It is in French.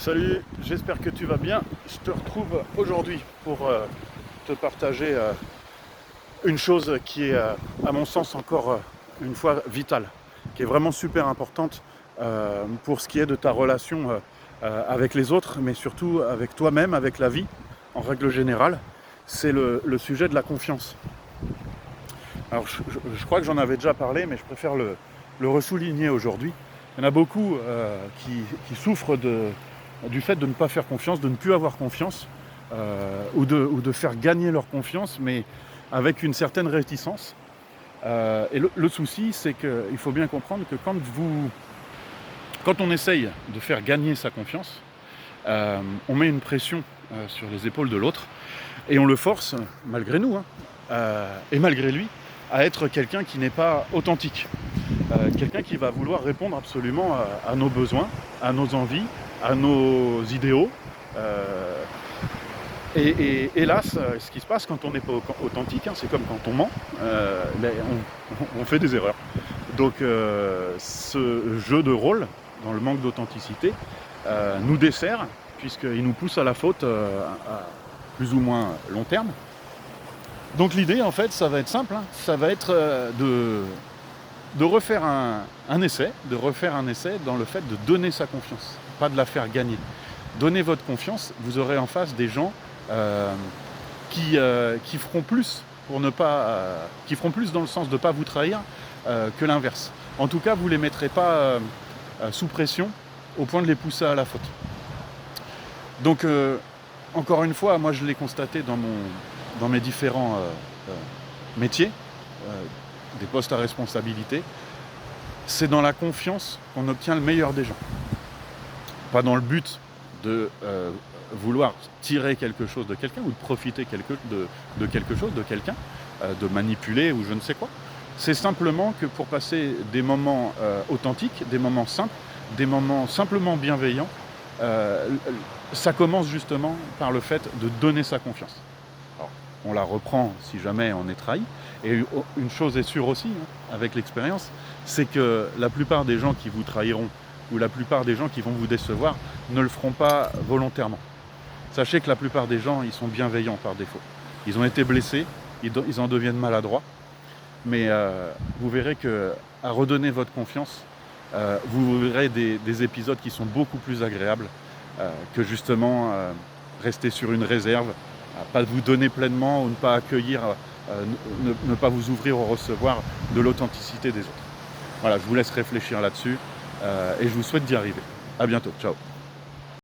Salut, j'espère que tu vas bien. Je te retrouve aujourd'hui pour te partager une chose qui est, à mon sens, encore une fois vitale, qui est vraiment super importante pour ce qui est de ta relation avec les autres, mais surtout avec toi-même, avec la vie, en règle générale. C'est le sujet de la confiance. Alors, je crois que j'en avais déjà parlé, mais je préfère le ressouligner aujourd'hui. Il y en a beaucoup qui souffrent du fait de ne pas faire confiance, de ne plus avoir confiance, ou de faire gagner leur confiance, mais avec une certaine réticence. Et le souci, c'est qu'il faut bien comprendre que quand on essaye de faire gagner sa confiance, on met une pression sur les épaules de l'autre, et on le force, malgré nous, et malgré lui, à être quelqu'un qui n'est pas authentique. Quelqu'un qui va vouloir répondre absolument à nos besoins, à nos envies, à nos idéaux. Et hélas, ce qui se passe quand on n'est pas authentique, c'est comme quand on ment, on fait des erreurs. Donc ce jeu de rôle, dans le manque d'authenticité, nous dessert, puisqu'il nous pousse à la faute à plus ou moins long terme. Donc l'idée, en fait, ça va être simple, ça va être de refaire un essai, dans le fait de donner sa confiance, pas de la faire gagner. Donnez votre confiance, vous aurez en face des gens qui feront plus qui feront plus dans le sens de ne pas vous trahir que l'inverse. En tout cas, vous ne les mettrez pas sous pression au point de les pousser à la faute. Donc, encore une fois, moi je l'ai constaté dans mes différents métiers, des postes à responsabilité, c'est dans la confiance qu'on obtient le meilleur des gens. Pas dans le but de vouloir tirer quelque chose de quelqu'un ou de profiter de quelque chose de quelqu'un, de manipuler ou je ne sais quoi. C'est simplement que pour passer des moments authentiques, des moments simples, des moments simplement bienveillants, ça commence justement par le fait de donner sa confiance. Alors, on la reprend si jamais on est trahi. Et une chose est sûre aussi, avec l'expérience, c'est que la plupart des gens qui vous trahiront ou la plupart des gens qui vont vous décevoir ne le feront pas volontairement. Sachez que la plupart des gens, ils sont bienveillants par défaut. Ils ont été blessés, ils en deviennent maladroits, mais vous verrez qu'à redonner votre confiance, vous verrez des épisodes qui sont beaucoup plus agréables que justement rester sur une réserve, pas vous donner pleinement ou ne pas accueillir, ne pas vous ouvrir au recevoir de l'authenticité des autres. Voilà, je vous laisse réfléchir là-dessus et je vous souhaite d'y arriver. À bientôt, ciao.